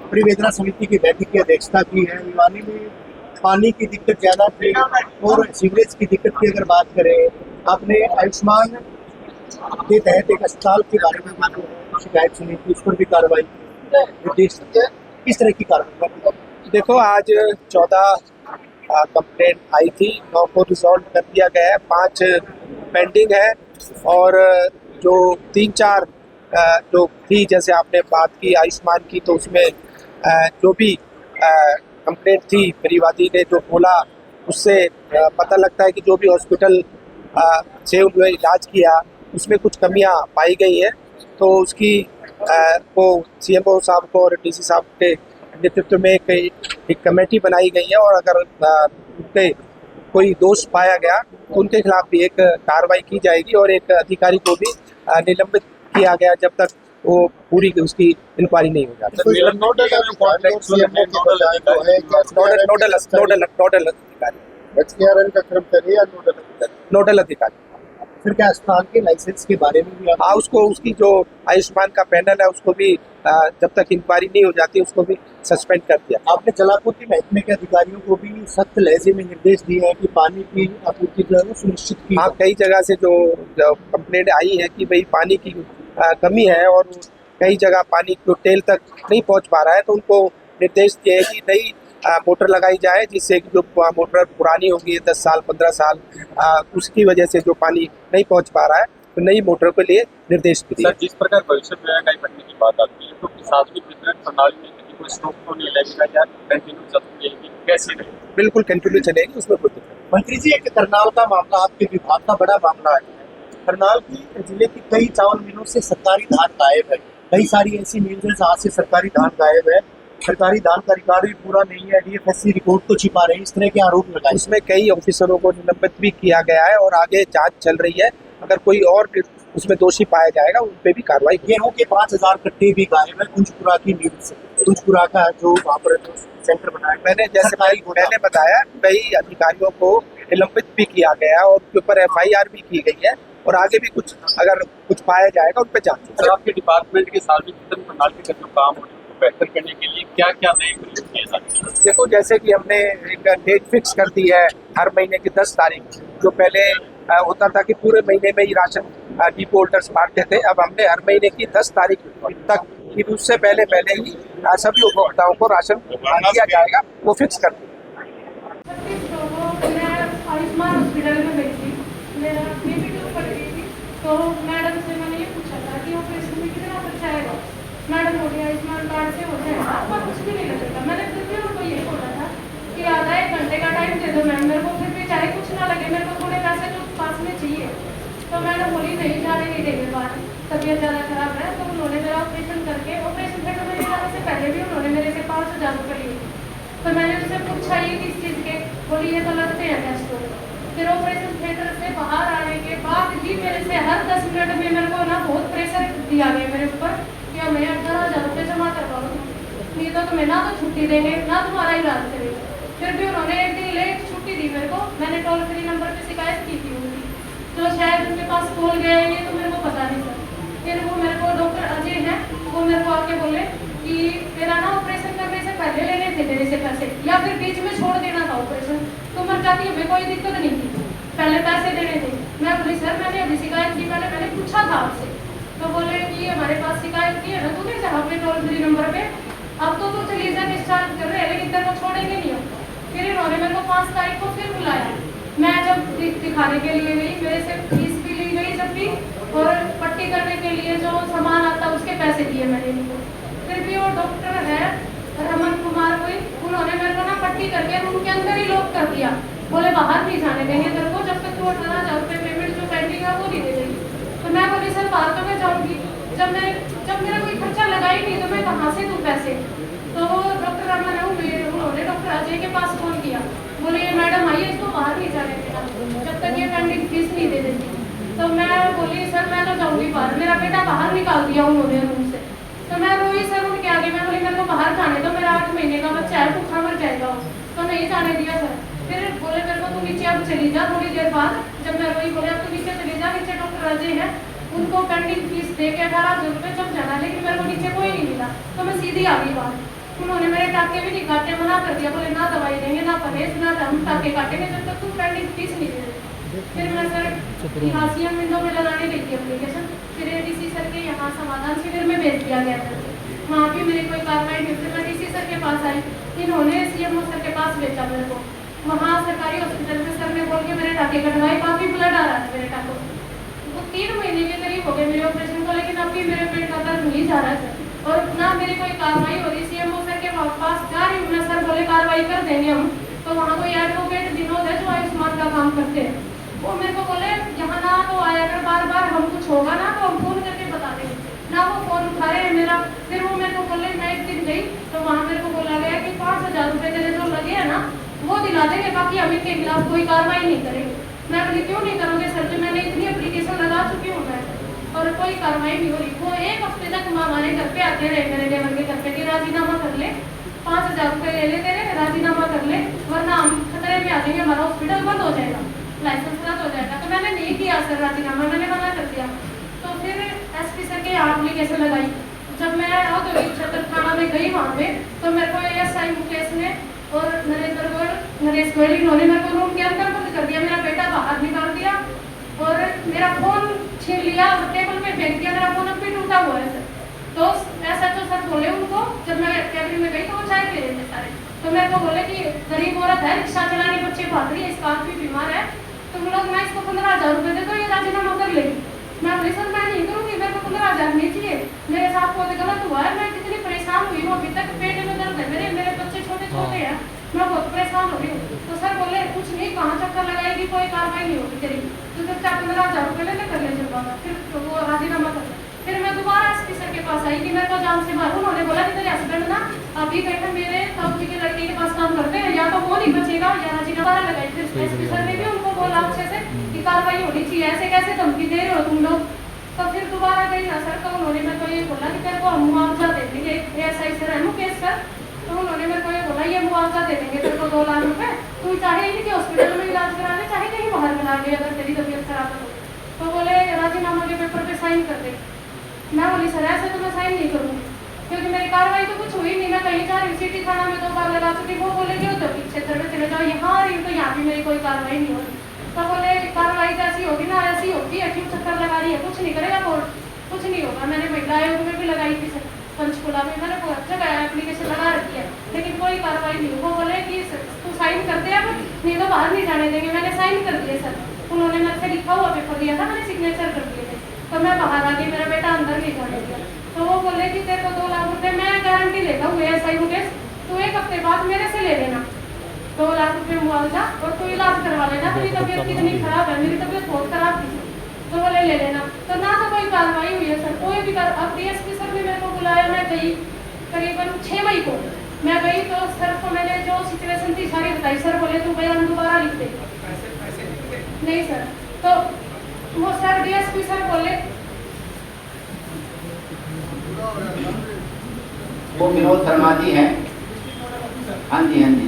परिवेदना समिति की बैठक की अध्यक्षता की है। भिवानी में पानी की दिक्कत ज्यादा थी और सीवरेज की दिक्कत की अगर बात करें, आपने आयुष्मान के तहत एक अस्पताल के बारे में भी जो शिकायत सुनी थी, उस पर भी कार्रवाई निर्देश किस तरह की कार्रवाई? देखो, आज 14 कंप्लेंट आई थी, 9 को रिजॉल्व कर दिया गया है, 5 पेंडिंग है और जो 3-4 जो थी, जैसे आपने बात की आयुष्मान की, तो उसमें जो भी कंप्लेंट थी, परिवादी ने जो बोला उससे पता लगता है कि जो भी हॉस्पिटल से उन्होंने इलाज किया उसमें कुछ कमियां पाई गई हैं। तो उसकी वो सीएमओ साहब को और डीसी साहब के नेतृत्व में एक कमेटी बनाई गई है और अगर उनके कोई दोष पाया गया तो उनके खिलाफ भी एक कार्रवाई की जाएगी और एक अधिकारी को भी निलंबित किया गया जब तक वो पूरी उसकी इंक्वायरी नहीं हो जाती। नोडल अधिकारी। फिर क्या अस्पताल के लाइसेंस के बारे में भी हाँ, उसको उसकी जो आयुष्मान का पैनल है उसको भी जब तक इंक्वायरी नहीं हो जाती उसको भी सस्पेंड कर दिया। आपने जलापूर्ति महकमे के अधिकारियों को भी सख्त लहजे में निर्देश दिए हैं कि पानी की आपूर्ति जो है सुनिश्चित की। हाँ, कई जगह से जो कंप्लेंट आई है कि भाई पानी की कमी है और कई जगह पानी जो टेल तक नहीं पहुंच पा रहा है, तो उनको निर्देश दिए हैं कि नई मोटर लगाई जाए, जिससे कि जो मोटर पुरानी होगी 10 साल 15 साल उसकी वजह से जो पानी नहीं पहुंच पा रहा है, तो नई मोटर के लिए निर्देश दिए। सर, जिस प्रकार भविष्य में महंगाई बढ़ने की बात आती है, तो सार्वजनिक वितरण प्रणाली में कहीं कोई स्टॉक तो नहीं लगेगा या कंटिन्यू चलती रहेगी, कैसे रहेगी? बिल्कुल कंटिन्यू चलेगी, उसमें कोई दिक्कत नहीं। मंत्री जी, एक करनाल का मामला आपके विभाग का बड़ा मामला है। करनाल की जिले की कई चावल मिलों से सरकारी धान गायब है। कई सारी ऐसी मिल है जहाँ से सरकारी धान गायब है। सरकारी धान का रिकॉर्ड भी पूरा नहीं है, डीएफएससी रिपोर्ट को छिपा रहे हैं, इस तरह के आरोप लगाए। उसमें कई ऑफिसरों को निलंबित भी किया गया है और आगे जांच चल रही है। अगर कोई और उसमें दोषी पाया जाएगा उन पे भी कार्रवाई। गेहूं के 5000 कट्टे भी गायब है कुंजपुरा की मिल से। कुंजपुरा का जो वहाँ पर सेंटर बनाया, मैंने जैसे मैंने बताया, कई अधिकारियों को निलंबित भी किया गया और उनके ऊपर FIR भी की गई है और आगे भी कुछ अगर कुछ पाया जाएगा उन पे जांच। सर, आपके डिपार्टमेंट के सार्वजनिक वितरण प्रणाली का जो काम हो बेहतर करने के लिए क्या क्या नए प्रयोग किए जाते हैं? देखो, जैसे कि हमने एक डेट फिक्स कर दी है हर महीने की 10 तारीख। जो पहले होता था कि पूरे महीने में ही राशन डिपो होल्डर्स बांटते थे, अब हमने हर महीने की 10 तारीख तक, कि उससे पहले ही सभी उपभोक्ताओं को राशन दिया जाएगा, वो फिक्स कर दिया। आयुष्मान हॉस्पिटल में गई थी, मेरा बेबी टूर पड़ गई थी, तो मैडम से मैंने ये पूछा था कि ऑपरेशन में कितना खर्चा आएगा। मैडम बोली आयुष्मान कार्ड से हो जाएगा, आपका कुछ भी नहीं लगेगा। मैंने फिर भी उनको ये बोला था कि आधा 1 घंटे का टाइम दे दो मैम, मेरे को फिर भी चाहे कुछ ना लगे, मेरे को थोड़े पैसे तो पास में चाहिए। तो मैडम बोली नहीं, जाने नहीं देंगे बाहर, तबीयत ज़्यादा खराब है। तो उन्होंने मेरा ऑपरेशन करके, ऑपरेशन थिएटर में जाने से पहले भी उन्होंने मेरे से 5,000 रुपये लिए। तो मैंने उनसे पूछा ये किस चीज़ के, बोली ये तो लगते हैं टेस्ट। फिर ऑपरेशन थिएटर से बाहर आने के बाद भी मेरे से हर 10 मिनट में मेरे को ना बहुत प्रेशर दिया गया मेरे ऊपर कि मैं 18,000 रुपये जमा करवाऊँ, नहीं तो तुम्हें ना तो छुट्टी देंगे ना तुम्हारा इलाज करेंगे। फिर भी उन्होंने एक दिन लेट छुट्टी दी मेरे को। मैंने टोल फ्री नंबर पर शिकायत की थी उनकी, तो शायद उनके पास कॉल गया है ये तो मेरे को पता नहीं सर। फिर वो मेरे को डॉक्टर अजय हैं, वो मेरे को आके बोले कि तेरा ना ऑपरेशन करने से पहले लेने थे तेरे से पैसे, या फिर बीच में छोड़ देना था ऑपरेशन, तो मर जाती, हमें कोई दिक्कत नहीं थी, पहले पैसे देने थे। मैं बोली सर मैंने अभी शिकायत की, मैंने पूछा था आपसे, तो बोले कि हमारे पास शिकायत की है ना तूने जहाँ पे टोल फ्री नंबर पे, अब तो चलिए जा डिस्चार्ज कर रहे हैं, लेकिन तेरे को छोड़ेंगे नहीं हम। फिर इन्होंने मेरे को 5 तारीख को फिर बुलाया। मैं जब दिखाने के लिए गई, मेरे से फीस भी ली गई जब भी, और पट्टी करने के लिए जो सामान आता उसके पैसे दिए मैंने इनको। फिर भी वो डॉक्टर है रमन कुमार कोई, उन्होंने मेरे को ना पट्टी करके रूम के अंदर ही लॉक कर दिया, बोले बाहर नहीं जाने देंगे तेरे को जब तक तू 18,000 रुपये पेमेंट जो पेंडिंग है वो नहीं दे देगी। तो मैं बोली सर बाहर तो मैं जाऊँगी, जब मेरा कोई खर्चा लगा ही नहीं तो मैं कहाँ से दूँ पैसे। तो डॉक्टर रमन है उन्होंने डॉक्टर अजय के पास फोन किया, बोले ये मैडम आइए इसको बाहर नहीं जाने देना जब तक ये पेंडिंग फीस नहीं दे देती। तो मैं बोली सर मैं तो जाऊँगी बाहर, मेरा बेटा बाहर निकाल दिया उन्होंने रूम से। तो मैं रोई सर उनके आगे, मैं बोली मेरे को बाहर जाने दो, मेरा 8 महीने का बच्चा है, भूखा मर जाएगा। तो नहीं जाने दिया सर। फिर बोले मेरे को तू नीचे अब चली जा। थोड़ी देर बाद जब मैं रोई, बोले अब तू नीचे चली जा, नीचे डॉक्टर अजय है, उनको पेंडिंग फीस दे के 18,000 रुपये चल जाना, लेकिन मेरे को नीचे कोई नहीं मिला। तो मैं सीधी आ गई बाहर। उन्होंने मेरे टाके भी नहीं काटे, मना कर दिया, बोले ना दवाई देंगे ना परहेज ना हम टाके काटेंगे जब तक तुम पेंडिंग फीस नहीं दे रहे। फिर मैं सर हाशिया विंडो में लगाने लगी थी एप्लीकेशन, फिर डीसी सर के यहाँ समाधान शिविर में भेज दिया गया था। वहाँ भी मेरी कोई कार्रवाई नहीं हुई। मैं डीसी सर के पास आई, इन्होंने सीएमओ सर के पास भेजा मेरे को। वहाँ सरकारी हॉस्पिटल में सर ने बोल के मेरे टाके कटवाए, काफ़ी ब्लड आ रहा था मेरे टाकों से। वो 3 महीने के करीब हो गए मेरे ऑपरेशन को, लेकिन अभी मेरे पेट का दर्द नहीं जा रहा है सर, और ना मेरी कोई कार्रवाई हो रही। सीएमओ सर के पास जा रही हूँ मैं, सर बोले कार्रवाई कर देंगे हम। तो वहाँ कोई एडवोकेट विनोद है जो आयुष्मान का काम करते हैं, वो मेरे को बोले यहाँ ना तो आया अगर बार बार हम कुछ होगा ना तो हम फोन करके बता देंगे ना। वो फोन उठा रहे हैं मेरा। फिर वो मेरे को बोले, मैं एक दिन गई तो वहाँ मेरे को बोला गया कि 5,000 रुपये तेरे जो लगे हैं ना वो दिला देंगे, बाकी हम इनके खिलाफ कोई कार्रवाई नहीं करेंगे। मैं बोली क्यों नहीं करोगे सर, जो मैंने इतनी एप्लीकेशन लगा चुकी हूँ मैं, और कोई कार्रवाई नहीं हो रही। वो 1 हफ्ते तक हमारे घर पे आते रहे, मेरे देवर के घर पे, कि राजीनामा कर ले, 5,000 रुपये ले लेते रहे, राजीनामा कर ले वरना हम खतरे में आ जाएंगे, हमारा हॉस्पिटल बंद हो जाएगा, लाइसेंस रद्द हो जाएगा। तो मैंने नहीं किया सर राजीनामा, मैंने मना कर दिया। तो फिर एसपी सर के यहाँ एप्लीकेशन लगाई। जब मैं औद्योगिक क्षेत्र थाना में गई वहाँ पे, तो मेरे को एएसआई मुकेश ने और नरेश गोयल इन्होंने मेरे को रूम के अंदर बंद कर दिया, मेरा बेटा बाहर निकाल दिया और मेरा फोन छीन लिया और टेबल पे फेंक दिया। मेरा फोन अब भी टूटा हुआ है सर। तो SHO सर बोले उनको, जब मैं कैबिन में गई तो वो चाय पी रहे थे सारे, तो मेरे को बोले कि गरीब औरत है, रिक्शा चलाने बच्चे भाग रही है, इसका आदमी बीमार है, तुम लोग मैं इसको 15,000 रुपये दे दो, ये राजीनामा कर लेगी। मैं बोली सर मैं नहीं करूँगी, मेरे को 15,000 नहीं चाहिए, मेरे साथ बहुत गलत हुआ है, मैं कितनी परेशान हुई हूँ, अभी तक पेट में दर्द है, मेरे बच्चे छोटे छोटे हैं, मैं बहुत परेशान हो रही हूँ। तो सर बोले कुछ नहीं, कहाँ चक्कर लगाएगी, कोई कार्रवाई नहीं होगी तेरी, तो सिर्फ 15,000 रुपये लेने कर ले चलवा। फिर वो राजीनामा कर। फिर मैं दोबारा एसपी सर के पास आई कि मेरे को जान से बाहर। उन्होंने बोला कि तेरे हस्बैंड ना अभी कहते मेरे ताऊ जी के लड़के के पास काम करते हैं, या तो वो नहीं बचेगा या राजीनामा लगाई। फिर एसपी सर ने भी उनको बोला अच्छे से कि कार्रवाई होनी चाहिए, ऐसे कैसे धमकी दे रहे हो तुम लोग। तो फिर दोबारा गई ना सर, तो उन्होंने मेरे को ये बोला कि तेरे को हम मुआवजा दे देंगे। एएसआई सर है मुकेश सर, तो उन्होंने मेरे को ये बोला ये मुआवजा दे देंगे तेरे को 2 लाख रुपए, तू चाहे इनके हॉस्पिटल में इलाज करा ले, चाहे कहीं बाहर करा ले अगर तेरी तबीयत खराब हो। तो बोले राजीनामा के पेपर पे साइन कर दे। मैं बोली सर ऐसे तो मैं साइन नहीं करूँगी, क्योंकि मेरी कार्रवाई तो कुछ हुई नहीं, मैं कहीं जा रही सिटी थाना में 2 बार लगा चुकी। वो बोले कि औद्योगिक क्षेत्र में चले जाओ, यहाँ आ रही हूँ तो यहाँ भी मेरी कोई कार्रवाई नहीं हो रही। तो बोले कार्रवाई तो ऐसी होगी ना, ऐसी होगी है, क्यों चक्कर लगा रही है, कुछ नहीं करेगा कोर्ट, कुछ नहीं होगा। मैंने महिला आयोग में भी लगाई थी सर, पंचकुला में मैंने बहुत जगह एप्लीकेशन लगा रखी है, लेकिन कोई कार्रवाई नहीं हुई। वो बोले कि तू साइन कर दे, अब नहीं तो बाहर नहीं जाने देंगे। मैंने साइन कर दिए सर, उन्होंने मेरे से लिखा हुआ पेपर दिया था, मैंने सिग्नेचर कर दिए थे। तो मैं बाहर आ गई, मेरा बेटा अंदर नहीं जाने दिया। तो वो बोले कि तेरे को 2 लाख रुपये मैं गारंटी लेता हूँ एएसआई मुकेश, तू 1 हफ्ते बाद मेरे से ले लेना 2 लाख रुपये मुआवजा, और तू इलाज करवा लेना, तेरी तबीयत कितनी खराब है, मेरी तबीयत बहुत खराब थी। तो बोले ले लेना। तो ना तो कोई कार्रवाई हुई है सर, कोई भी अब डीएसपी सर ने मेरे को बुलाया, मैं गई करीबन 6 मई को मैं गई। तो सर को मैंने जो सिचुएशन थी सारी बताई। सर बोले तू बयान दोबारा लिख दे। नहीं सर, तो वो सर डीएसपी सर बोले वो विनोद शर्मा जी हैं। हाँ जी हाँ जी,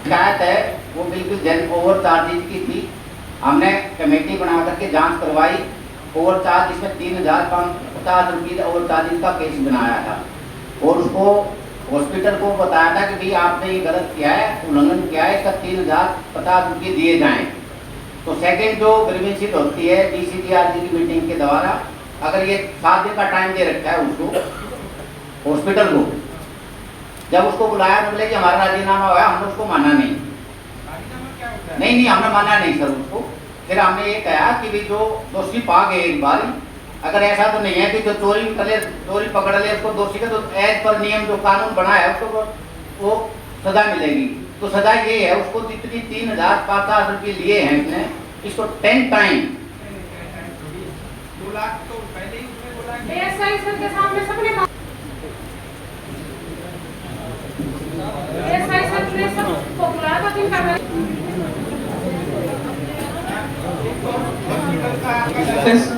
शिकायत है वो बिल्कुल जन ओवर चार्जेज की थी। हमने कमेटी बना करके जांच करवाई। ओवर चार्ज इसमें 3,550 रुपये ओवर चार्जेज का केस बनाया था, और उसको हॉस्पिटल को बताया था कि भाई आपने ये गलत किया है, उल्लंघन किया है, इसका 3,050 रुपये दिए जाएँ। तो सेकेंड जो ग्रीवेंस होती है DCTRG की मीटिंग के द्वारा, अगर ये 7 दिन का टाइम दे रखा है उसको हॉस्पिटल को, जब उसको बुलाया तो बोले कि हमारा राजीनामा हुआ, हमने उसको माना नहीं। नहीं हमने माना नहीं सर उसको। फिर हमने ये कहा कि भाई जो दोषी पा गए एक बार, अगर ऐसा तो नहीं है कि जो चोरी कर ले, चोरी पकड़ ले उसको दोषी का, तो एज पर नियम जो कानून बना है उसको वो सजा मिलेगी। तो सजा ये है उसको जितनी 3,050 रुपये लिए हैं इसने, इसको 10 टाइम 2 लाख तो पहले ही उसने बोला एएसआई सर के सामने सबने एएसआई सर ने सबको बुलाया था, जिनका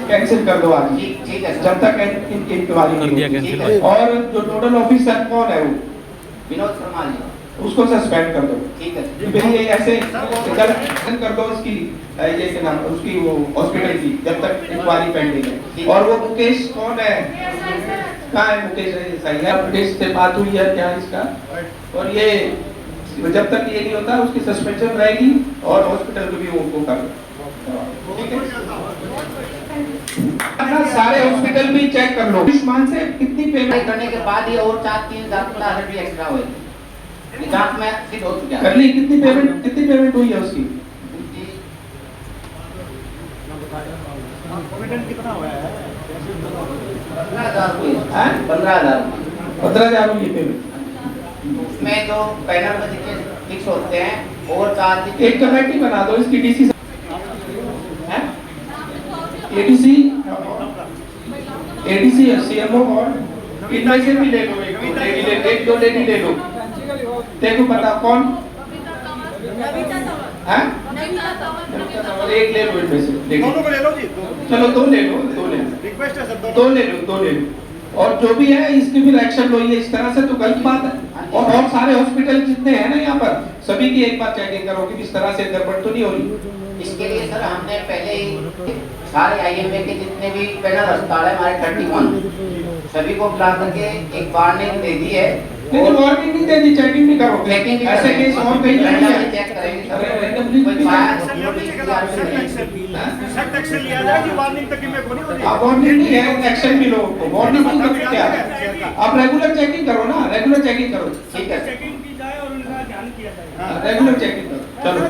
कैंसिल कर दो आज, ठीक है जब तक इंक्वायरी कर दिया कैंसिल। और जो नोडल ऑफिसर कौन है वो? विनोद शर्मा जी। उसको सस्पेंड कर दो। ठीक है कि भाई ये ऐसे गलत कर दो उसकी ये क्या नाम उसकी वो हॉस्पिटल की जब तक इंक्वायरी पेंडिंग है। और वो मुकेश कौन है, कहाँ है मुकेश? सही है, मुकेश से बात हुई है क्या इसका? और ये जब तक ये नहीं होता उसकी सस्पेंशन रहेगी और हॉस्पिटल को भी वो कर दो। ठीक है, सारे हॉस्पिटल भी चेक कर लो आयुष्मान से कितनी पेमेंट करने के बाद ही और 4-3,000 भी एक्स्ट्रा हुए जांच में सिद्ध हो चुका कर ली। कितनी पेमेंट हुई है उसकी? कितना हुआ है? 15,000 हुई है। हाँ? 15,000 हुई पेमेंट। उसमें जो पैनल में जितने फिक्स होते हैं और चार्ज एक कमेटी बना दो इसकी डीसी एडीसी एडीसी सीएमओ और इनमें से भी ले लो एक दो लेडी ले लो। देखो पता कौन है? एक ले लो इनमें से, देखो दोनों को ले लो जी। चलो दो ले लो रिक्वेस्ट है सर, दो ले लो। और जो भी है इसकी भी एक्शन लो। ये इस तरह से तो गलत बात है। और सारे हॉस्पिटल जितने हैं ना यहाँ पर सभी की एक बार चेकिंग करो कि इस तरह से गड़बड़ तो नहीं हो रही। इसके लिए सर हमने पहले ही सारे आईएमए के जितने भी पैनल अस्पताल है हमारे 31 सभी को बुला करके एक वार्निंग दे दी है। लेकिन वार्निंग नहीं दे दी, चेकिंग भी करो। चेकिंग भी ऐसे केस और कहीं नहीं है। चेक करेंगे अरे सर। randomly कोई भी फायर सख्त एक्शन लिया जाए कि वार्निंग तक में को नहीं हो रही। आप वार्निंग नहीं है, एक्शन भी लो। वार्निंग नहीं करते क्या? आप रेगुलर चेकिंग करो ना, रेगुलर चेकिंग करो। ठीक है चेकिंग की जाए और उनका ध्यान किया जाए। रेगुलर चेकिंग करो। चलो